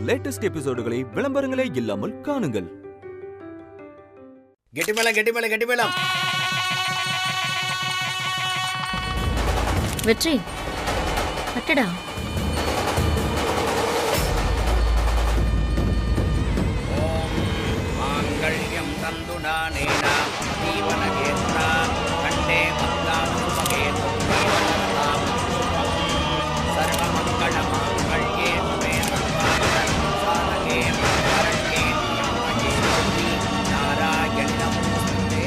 Latest எபிசோடுகளை விளம்பரங்களே இல்லாமல் காணுங்கள். கெட்டிமேளம் வெற்றி அட்டடா. மாங்கல்யம் தந்துநானேனா ஜீவனகேத்ரா கண்டே மந்தாம் சுபகேது ஜீவனதாம் சர்வமங்களமாங்கல்யே மே சர்வார்த்தசாதகே சரண்யே த்ர்யம்பகே நாராயணி நமோஸ்துதே.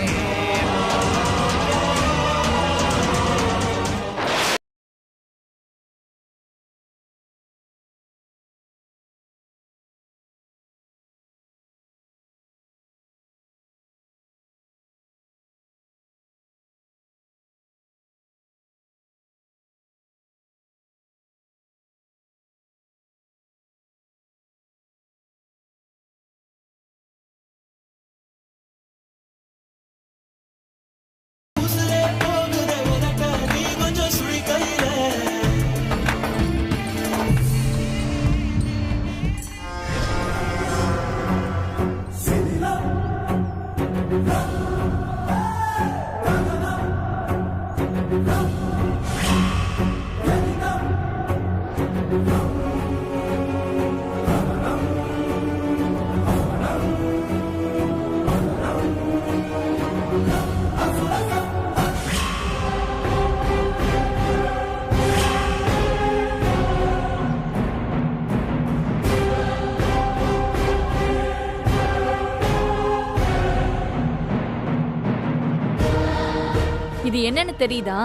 இது என்னன்னு தெரியுதா?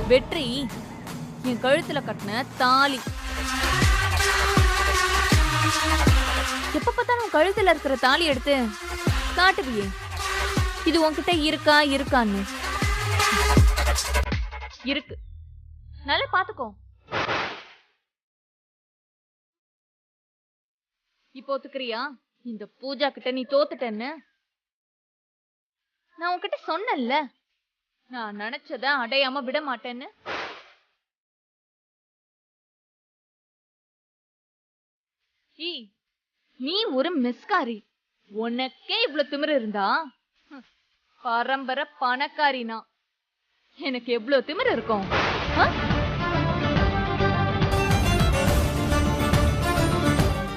வெற்றி என் கழுத்துல கட்டின தாலி. எப்ப பார்த்தாலும் உன் கழுத்துல இருக்கிற தாலி எடுத்து காட்டுவியே, இது உன்கிட்ட இருக்கான்னு. இருக்கு, நல்லா பாத்துக்கோ. இப்போ ஒத்துக்கிறியா இந்த பூஜா கிட்ட நீ தோத்துட்டேன்னு? நான் உன்கிட்ட சொன்னேன்ல, நான் நினைச்சத அடையாம விட மாட்டேன்னு. நீ ஒரு மிஸ்காரி. உனக்கே இவ்வளவு திமிரு இருந்தா பரம்பரை பணக்காரினா எனக்கு எவ்வளவு திமிரு இருக்கும்?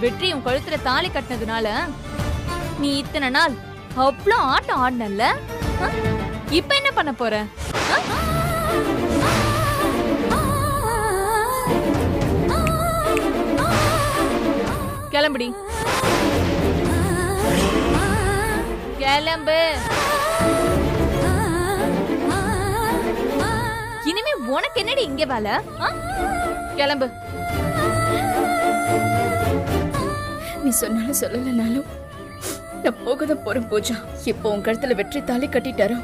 வெற்றி உன் கழுத்துல தாலி கட்டினதுனால நீ இத்தனை நாள் அவ்வளோ ஆட்டம் ஆடினல்ல, இப்ப என்ன பண்ண போற? கிளம்புடி, கிளம்பு. இனிமே உனக்கு என்னடி இங்க வேலை? கிளம்பு. நீ சொன்னாலும் சொல்லலனாலும் நான் போகதான் போறேன் பூஜா. இப்போ உன் கழுத்துல வெற்றி தாலி கட்டிட்டாரோ,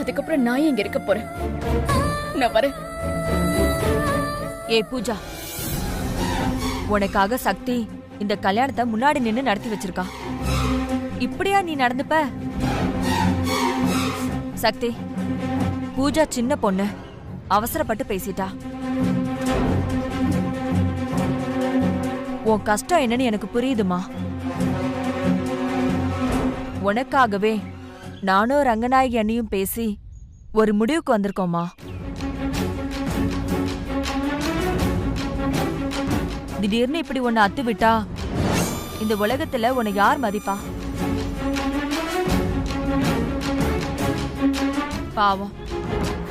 அதுக்கப்புறம் நான் இங்க இருக்க போறேன். நான் வரேன். ஏ பூஜா, உனக்காக சக்தி இந்த கல்யாணத்தை முன்னாடி நின்னு நடத்தி வச்சிருக்கா. இப்படியா நீ நடந்துப்ப? சக்தி, பூஜா சின்ன பொண்ணு, அவசரப்பட்டு பேசிட்டா. உன் கஷ்டம் என்னன்னு எனக்கு புரியுதுமா. உனக்காகவே நானும் ரங்கநாயகி அண்ணியும் பேசி ஒரு முடிவுக்கு வந்திருக்கோமா. திடீர்னு இப்படி உன்னை அத்து விட்டா இந்த உலகத்துல உன்னை யார் மதிப்பா? பாவம்,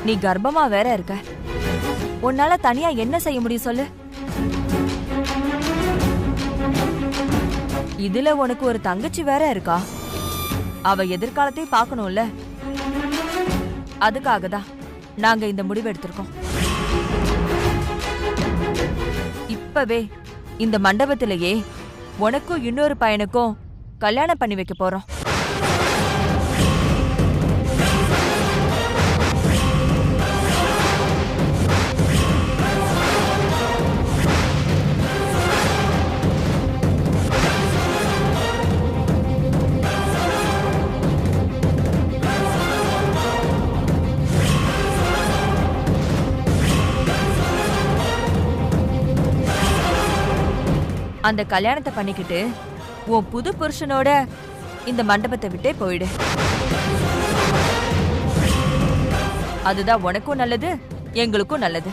நீ கர்ப்பமா வேற இருக்க. உன்னால தனியா என்ன செய்ய முடியும் சொல்லு? இதுல உனக்கு ஒரு தங்கச்சி வேற இருக்கா. அவ எதிர்காலத்தை பார்க்கணும்ல. அதுக்காக தான் நாங்க இந்த முடிவு எடுத்திருக்கோம். இப்பவே இந்த மண்டபத்திலேயே உனக்கும் இன்னொரு பையனுக்கும் கல்யாணம் பண்ணி வைக்க போறோம். அந்த கல்யாணத்தை பண்ணிக்கிட்டு உன் புது புருஷனோட இந்த மண்டபத்தை விட்டே போயிடு. அதுதான் உனக்கும் நல்லது, எங்களுக்கும் நல்லது.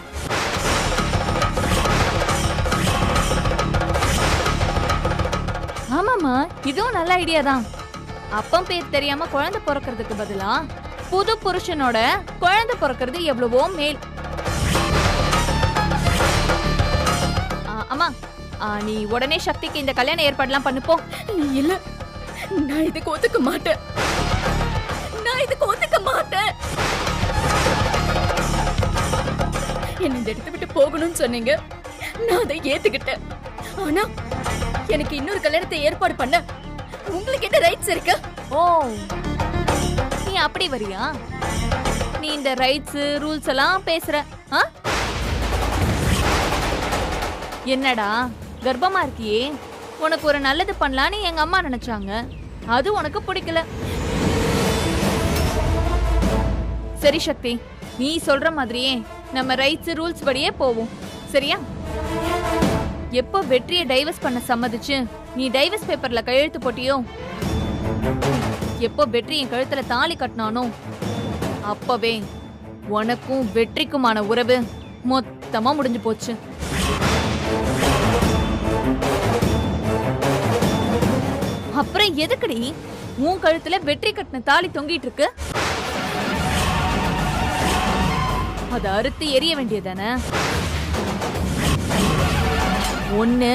ஆமாமா, இதுவும் நல்ல ஐடியா தான். அப்பம் பேர் தெரியாம குழந்தை பிறக்கிறதுக்கு பதிலா புது புருஷனோட குழந்தை பிறக்கிறது எவ்வளவோ மேல். அம்மா, நீ உடனே சக்திக்கு இந்த கல்யாண ஏற்பாடுலாம் பண்ணுப்போ. இல்ல, நான் இதுக்கு ஒத்துக்க மாட்டேன். என்ன இந்த இடத்தை விட்டு போகணும்னு சொன்னீங்க, நான் அதை ஏத்துக்கிட்டேன். ஆனா எனக்கு இன்னொரு கல்யாணத்தை ஏற்பாடு பண்ண உங்களுக்கு என்ன ரைட்ஸ் இருக்கு? ஓ, நீ அப்படி வரியா? நீ இந்த ரைட்ஸ் ரூல்ஸ் எல்லாம் பேசுற? என்னடா கர்ப்பமா இருக்கியே, உனக்கு ஒரு நல்லது பண்ணலான்னு எங்க அம்மா நினைச்சாங்க. அது உனக்கு பிடிக்கல. சரி சக்தி, நீ சொல்ற மாதிரியே நம்ம ரைட்ஸ் ரூல்ஸ் படியே போவோம், சரியா? எப்போ வெற்றியை டைவர்ஸ் பண்ண சம்மதிச்சு நீ டைவர்ஸ் பேப்பர்ல கையெழுத்து போட்டியோ, எப்போ வெற்றி என் கழுத்துல தாலி கட்டினானோ, அப்பவே உனக்கும் வெற்றிக்குமான உறவு மொத்தமா முடிஞ்சு போச்சு. அப்புறம் எதுக்குடி உன் கழுத்துல வெற்றி கட்டின தாலி தொங்கிட்டு இருக்கு? அத அறுத்து எரிய வேண்டியதானே? ஒண்ணு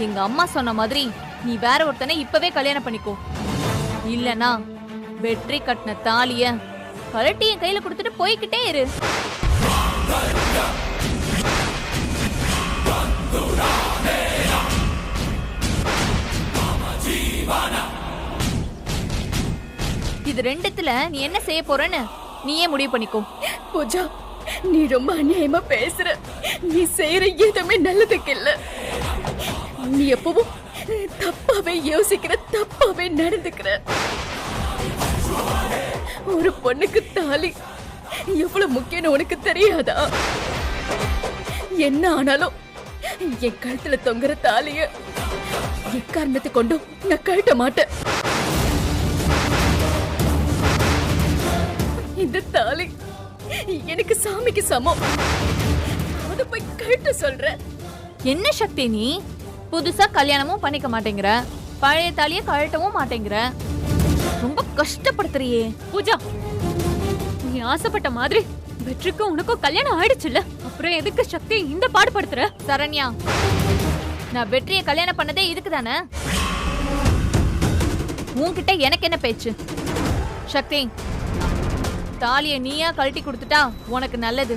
எங்க அம்மா சொன்ன மாதிரி நீ வேற ஒருத்தனை இப்பவே கல்யாணம் பண்ணிக்கோ, இல்லனா வெற்றி கட்டின தாலிய கழட்டி என் கையில கொடுத்துட்டு போய்கிட்டே இரு. இது ரெண்டுத்துல நீ என்ன செய்ய போறன்னு நீயே முடிவு பண்ணிக்கோ. பூஜா, நீ ரொம்ப அநியாயமா பேசுற. நீ செய்யற எதுவுமே நல்லதுக்கு இல்ல. நீ எப்பவும் தப்பாவே யோசிக்கிற, தப்பாவே நடந்துக்கிற. ஒரு பொண்ணுக்கு தாலி எவ்வளவு முக்கியம் உனக்கு தெரியாதா? என்ன ஆனாலும் என் கழுத்துல தொங்குற தாலிய எக்காரணத்தை கொண்டும் நான் கழட்ட மாட்டேன். இந்த தாலி எனக்கு சாமிக்கு சமம். அத போய் கழட்ட சொல்ற. என்ன சக்தி, நீ புதுசா கல்யாணமும் பண்ணிக்க மாட்டேங்கிற, பழைய தாலிய கழட்டவும் மாட்டேங்கிற, ரொம்ப கஷ்டப்படுத்துறியே. பூஜா, நீ ஆசைப்பட்ட மாதிரி வெற்றிக்கும் உனக்கும் கல்யாணம் ஆயிடுச்சுல்ல, அப்புறம் எதுக்கு சக்தி இந்த பாடுபடுத்துற? சரண்யா, நான் வெற்றியை கல்யாணம் பண்ணதே இதுக்கு தானே. உன்கிட்ட எனக்கு என்ன பேச்சு? சக்தி, தாலிய நீயா கழட்டி கொடுத்துட்டா உனக்கு நல்லது,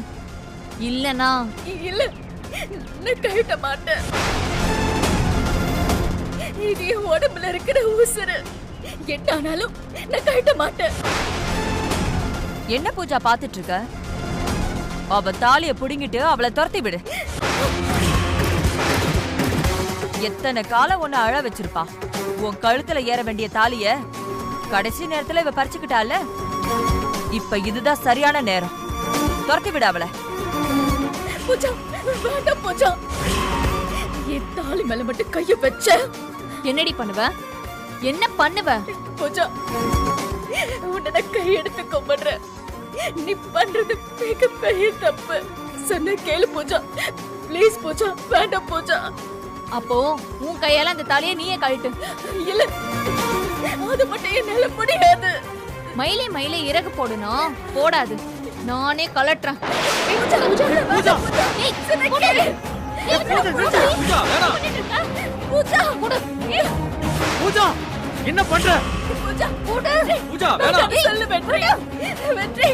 இல்லனா இல்ல, நான் கழட்ட மாட்டேன். இது என் உடம்புல இருக்கிற உசுரு. என்ன ஆனாலும் நான் கழட்ட மாட்டேன். என்ன பூஜா பாத்துட்டு இருக்க? அவ தாலிய புடுங்கிட்டு அவளை துரத்தி விடு. எத்தனை காலம் உன்னை அழ வச்சிருப்பா. உன் கழுத்துல ஏற வேண்டிய தாலிய கடைசி நேரத்துல இவ பறிச்சுக்கிட்டால. இப்ப இதுதான் சரியான நேரம். துரத்தி விட அவளை. பூஜா, வேண்டாம் பூஜா. என் தாலி மேல மட்டும் கைய வச்ச என்னடி பண்ணுவ? என்ன பண்ணுவ? பூஜா, உன்னை நான் கையெடுத்து கும்பிடுறேன். நீ பண்றது மிக பெரிய தப்பு. சொன்ன கேளு பூஜா, ப்ளீஸ் பூஜா, வேண்டாம் பூஜா. அப்போ உன் கையால அந்த தாலியை நீயே கழட்டு. இல்ல, அது மட்டும் என்னால முடியாது. மயிலே மயிலே இறகு போடணும், போடாது. நானே கலட்டுறேன். பூஜா, என்ன பண்ற? பூஜா, பூஜா, வேணாம். சொல்லு வெற்றி. வெற்றி,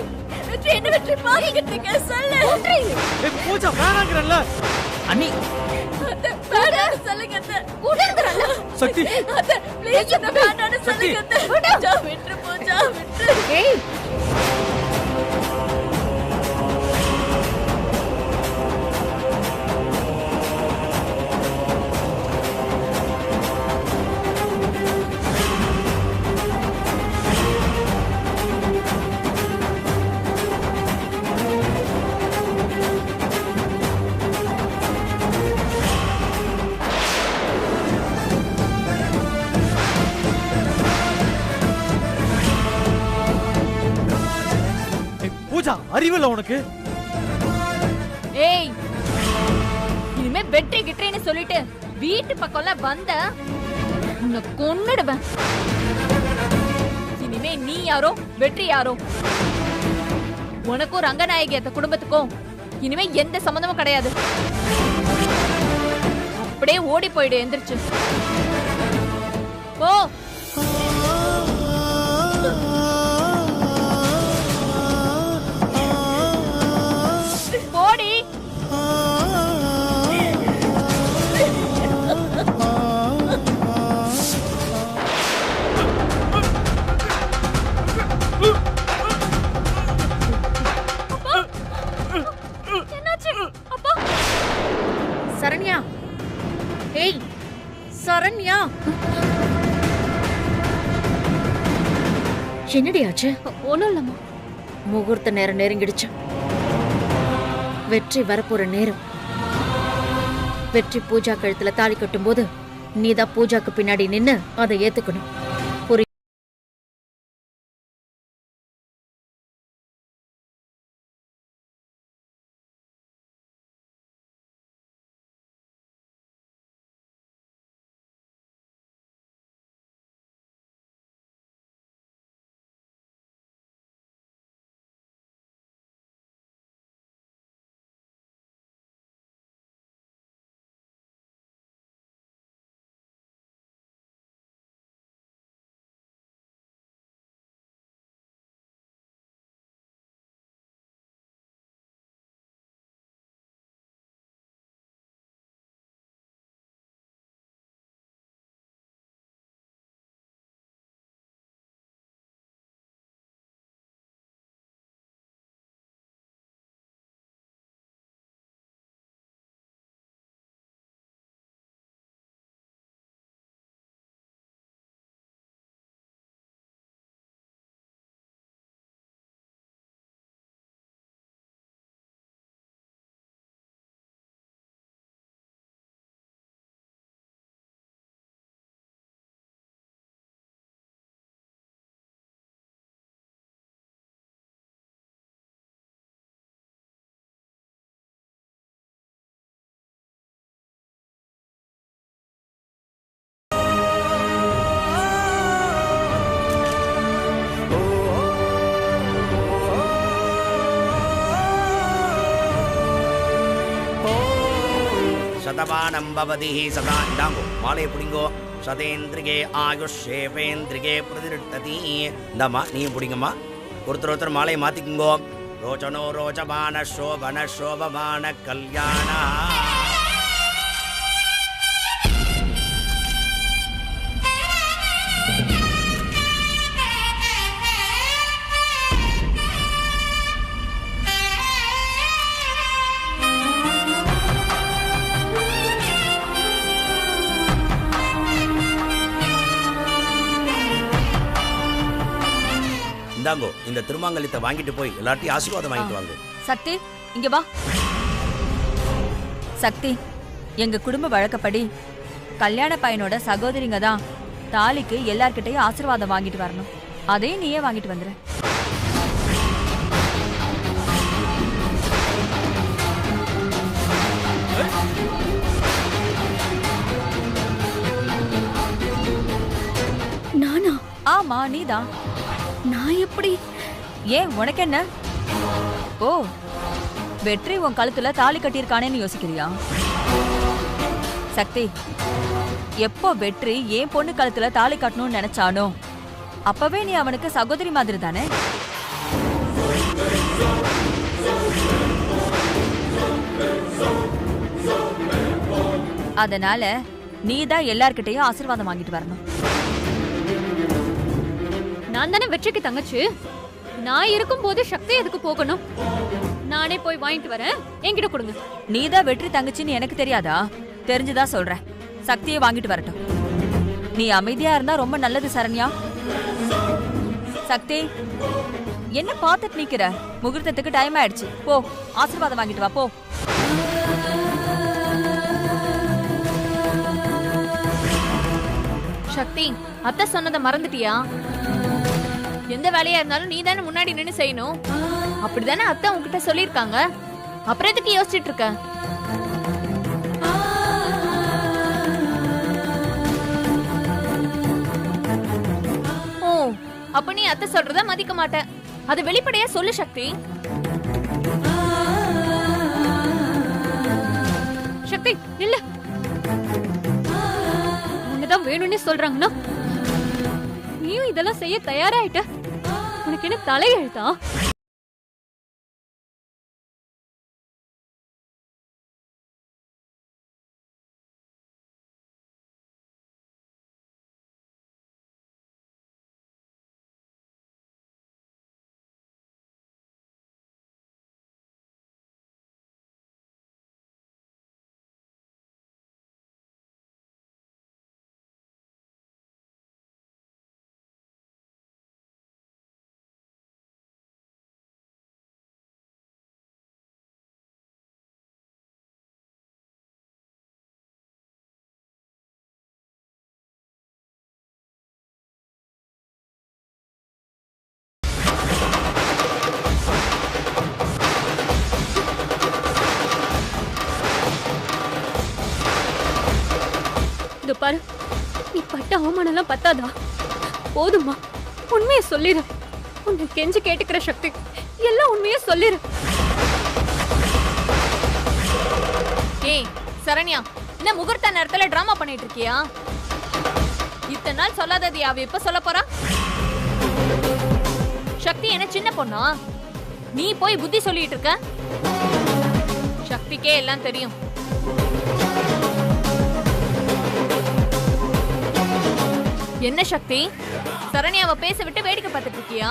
வெற்றி, என்ன வெற்றி பாக்கிட்டு இருக்க? சொல்லு. பூஜா, வேணாங்கறல்ல. அண்ணி, வேண்டாம் சொல்லுங்க அத்தை. கூடங்கறல்ல. சக்தி, அத்தை, ப்ளீஸ் அத்தை, வேண்டாம் சொல்லுங்க அத்தை. பூஜா, விட்டு பூஜா, விட்டு. ஏய், அறிவில்ல உனக்கு? ஏய், இனிமே வெற்றி கிட்டேன்னு சொல்லிட்டு வீட்டு பக்கம்லாம் வந்த உன்னை கொன்னுடுவேன். இனிமே நீ யாரோ வெற்றி யாரோ, உனக்கும் ரங்கநாயகி அந்த குடும்பத்துக்கும் இனிமே எந்த சம்மந்தமும் கிடையாது. அப்படியே ஓடி போயிடு எந்திரிச்சு. ஓ போடி. சரண்யா, ஏய் சரண்யா, என்னடி ஆச்சு? ஒண்ணும் இல்லம்மா. முகூர்த்த நேரம் நெருங்கிடுச்சு. வெற்றி வரப்போற நேரம். வெற்றி பூஜா கழுத்துல தாலி கட்டும் போது நீதான் பூஜாக்கு பின்னாடி நின்னு அதை ஏத்துக்கணும். சதமானம் பவதி சதா. இந்தாங்கோ மாலையை பிடிங்கோ. சதேந்திரிகே ஆயுஷேபேந்திரிகே பிரதிருட்டதி. இந்தாம்மா நீயும் பிடிங்கம்மா. ஒருத்தர் ஒருத்தர் மாலையை மாத்திக்குங்கோ. ரோச்சனோ ரோச்சமான சோபன சோபமான கல்யாண. இந்தாங்கோ இந்த திருமாங்கல்யத்தை வாங்கிட்டு போய் எல்லாத்தையும் ஆசீர்வாதம் வாங்கிட்டு வாங்க. சக்தி இங்க வா. சக்தி, எங்க குடும்ப வழக்கப்படி கல்யாண பையனோட சகோதரிங்க தான் தாலிக்கு எல்லார்கிட்டையும் ஆசீர்வாதம் வாங்கிட்டு வரணும். அதையும் நீயே வாங்கிட்டு வந்துரு. நானா? ஆமா நீதான். நான் எப்படி? ஏன் உனக்கு என்ன? ஓ, வெற்றி உன் கழுத்துல தாலி கட்டியிருக்கானேன்னு யோசிக்கிறியா? சக்தி, எப்போ வெற்றி ஏன் பொண்ணு கழுத்துல தாலி கட்டணும்னு நினைச்சானோ அப்பவே நீ அவனுக்கு சகோதரி மாதிரி தானே? அதனால நீதான் எல்லார்கிட்டையும் ஆசீர்வாதம் வாங்கிட்டு வரணும். நான் தானே வெற்றிக்கு தங்கச்சி. நான் இருக்கும் போது சக்தி எதுக்கு போகணும்? நானே போய் வாங்கிட்டு வரேன். என்கிட்ட கொடுங்க. நீதான் வெற்றி தங்கச்சின்னு எனக்கு தெரியாதா? தெரிஞ்சுதா சொல்றேன். சக்தியை வாங்கிட்டு வரட்டும். நீ அமைதியா இருந்தா ரொம்ப நல்லது சரண்யா. சக்தி, என்ன பார்த்துட்டு நிக்கிற? முகூர்த்தத்துக்கு டைம் ஆயிடுச்சு. போ, ஆசீர்வாதம் வாங்கிட்டு வா. போ. சக்தி, அத்தை சொன்னதை மறந்துட்டியா? எந்த வேலையா இருந்தாலும் நீ தானே முன்னாடி நின்னு செய்யணும். அப்படிதானே அத்தை உன்கிட்ட சொல்லிருக்காங்க. அப்புறம் எதுக்கு யோசிச்சுட்டு இருக்க? ஓ, அப்ப நீ அத்தை சொல்றத மதிக்க மாட்ட. அது வெளிப்படையா சொல்லு சக்தி. சக்தி இல்ல, உன்னதான் வேணும்னு சொல்றாங்கன்னா நீயும் இதெல்லாம் செய்ய தயாராயிட்ட. உனக்கு என்ன தலையெழுத்தா? இதோ பாரு, நீ பட்ட அவமானம் எல்லாம் பத்தாதா? போதுமா, உண்மையை சொல்லிடு. உன்னை கெஞ்சி கேட்டுக்கிற சக்தி, எல்லாம் உண்மையை சொல்லிடு. ஏய் சரண்யா, என்ன முகூர்த்த நேரத்துல டிராமா பண்ணிட்டு இருக்கியா? இத்தனை நாள் சொல்லாதது அவ இப்ப சொல்ல போறா? சக்தி என்ன சின்ன பொண்ணா? நீ போய் புத்தி சொல்லிட்டு இருக்க? சக்திக்கே எல்லாம் தெரியும். என்ன சக்தி, சரண்யாவை பேச விட்டு வேடிக்கை பார்த்துட்டு இருக்கியா?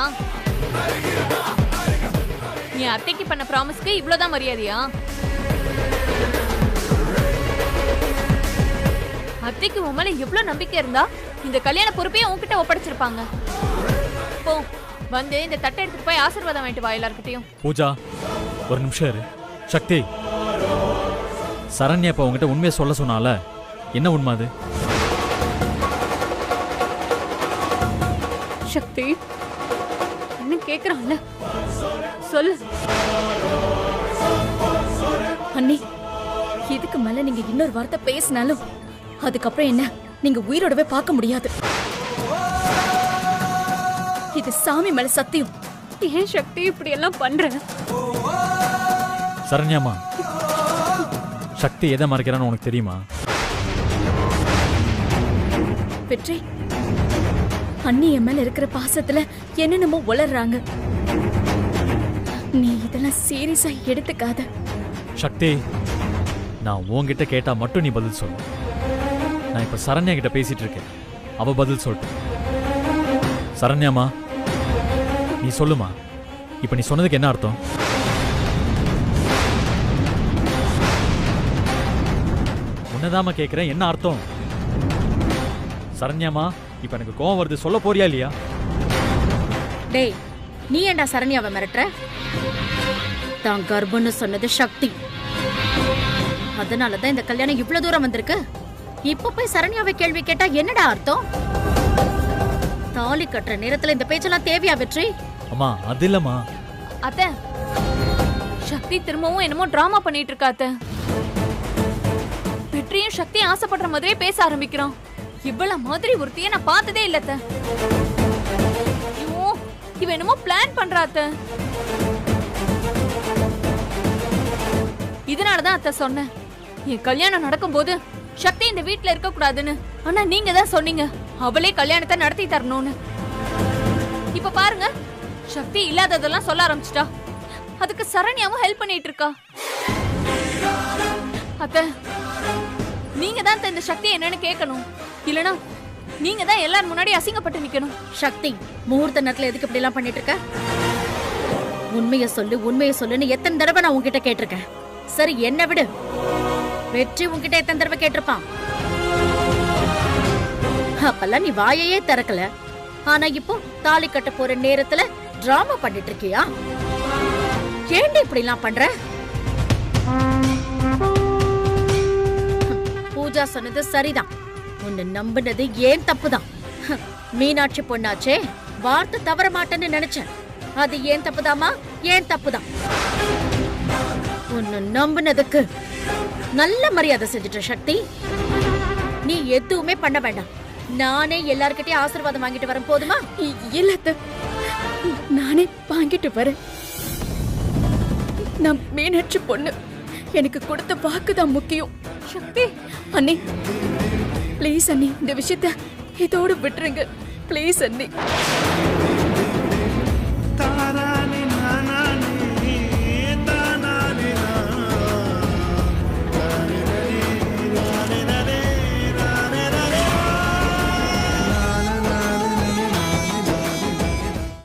நீ அத்தைக்கு பண்ண ப்ராமிஸ்க்கு இவ்வளவுதான் மரியாதையா? அத்தைக்கு உன் மேல எவ்வளவு நம்பிக்கை இருந்தா இந்த கல்யாண பொறுப்பையும் உன்கிட்ட ஒப்படைச்சிருப்பாங்க. போ, வந்து இந்த தட்டை எடுத்துட்டு போய் ஆசீர்வாதம் வாங்கிட்டு வா எல்லார்கிட்டயும். பூஜா, ஒரு நிமிஷம் இரு. சக்தி, சரண்யா இப்ப உங்ககிட்ட உண்மையை சொல்ல சொன்னால, என்ன உண்மை அது? சக்தி என்ன கேக்குறான்ல, சொல்லு. அண்ணி, இதுக்கு மேல நீங்க இன்னொரு வார்த்தை பேசினாலும் அதுக்கப்புறம் என்ன நீங்க உயிரோடவே பார்க்க முடியாது. இது சாமி மேல சத்தியம். ஏன் சக்தி இப்படி எல்லாம் பண்ற? சரண்யாமா, சக்தி எதை மறைக்கிறான்னு உனக்கு தெரியுமா? வெற்றி, அண்ணி என் மேல இருக்கிற பாசத்துல என்னென்னமோ உளறாங்க. நீ இதெல்லாம் சீரியஸா எடுத்துக்காத. சக்தி, நான் உன்கிட்ட கேட்டா மட்டும் நீ பதில் சொல்லு. நான் இப்ப சரண்யா கிட்ட பேசிட்டு இருக்கேன், அவ பதில் சொல்லட்டும். சரண்யாமா, நீ சொல்லுமா, இப்ப நீ சொன்னதுக்கு என்ன அர்த்தம்? உன்னதாம கேக்குறேன், என்ன அர்த்தம்? சரண்யாமா, இப்ப எனக்கு கோவம் வருது, சொல்ல போறியா இல்லையா? டேய், நீ ஏன்டா சரண்யாவை மிரட்டுற? தான் கர்ப்பம்னு சொன்னது சக்தி. அதனாலதான் இந்த கல்யாணம் இவ்வளவு தூரம் வந்திருக்கு. இப்ப போய் சரண்யாவை கேள்வி கேட்டா என்னடா அர்த்தம்? தாலி கட்டுற நேரத்துல இந்த பேச்செல்லாம் தேவையா வெற்றி? அம்மா, அது இல்லம்மா. அத்தை, சக்தி திரும்பவும் என்னமோ டிராமா பண்ணிட்டு இருக்கா அத்தை. வெற்றியும் சக்தி ஆசைப்படுற மாதிரியே பேச ஆரம்பிக்கிறான். இவ்வளவு மாதிரி ஒருத்தையே நான் பார்த்ததே இல்ல அத்தை. ஐயோ, இவ என்னமோ பிளான் பண்றா அத்தை. இதனாலதான் அத்தை சொன்னேன், என் கல்யாணம் நடக்கும்போது சக்தி இந்த வீட்டுல இருக்க கூடாதுன்னு. ஆனா நீங்க தான் சொன்னீங்க அவளே கல்யாணத்தை நடத்தி தரணும்னு. இப்ப பாருங்க, சக்தி இல்லாததெல்லாம் சொல்ல ஆரம்பிச்சிட்டா. அதுக்கு சரண்யாவும் ஹெல்ப் பண்ணிட்டு இருக்கா. அத்தை, நீங்க தான் இந்த சக்தி என்னன்னு கேட்கணும். இல்லனா நீங்க தான் எல்லாரும் முன்னாடி அசிங்கப்பட்டு நிக்கணும். சக்தி, முகூர்த்த நேரத்துல எதுக்கு இப்படி எல்லாம் பண்ணிட்டு இருக்க? உண்மையை சொல்லு, உண்மையை சொல்லுன்னு எத்தனை தடவை நான் உன்கிட்ட கேட்டிருக்கேன். சரி, என்ன விடு. வெற்றி உன்கிட்ட எத்தனை தடவை கேட்டிருப்பான்? அப்பெல்லாம் நீ வாயையே திறக்கல. ஆனா இப்போ தாலி கட்ட போற நேரத்துல டிராமா பண்ணிட்டு இருக்கியா? ஏன்டி இப்படி எல்லாம் பண்ற? பூஜா சொன்னது சரிதான். உன்னை நம்பினது ஏன் தப்புதான். மீனாட்சி பொண்ணாச்சே, வார்த்தை தவற மாட்டேன்னு நினைச்சேன். அது ஏன் தப்புதாமா? ஏன் தப்புதான். உன்னை நம்பினதுக்கு நல்ல மரியாதை செஞ்சுட்ட சக்தி. நீ எதுவுமே பண்ண வேண்டாம். நானே எல்லார்கிட்டயும் ஆசீர்வாதம் வாங்கிட்டு வரேன், போதுமா? இல்ல அத்தை, நானே வாங்கிட்டு வரேன். நான் மீனாட்சி பொண்ணு. எனக்கு கொடுத்த வாக்குதான் முக்கியம். சக்தி, அண்ணி ப்ளீஸ் அண்ணி, இந்த விஷயத்த இதோட விட்டுருங்க ப்ளீஸ் அண்ணி.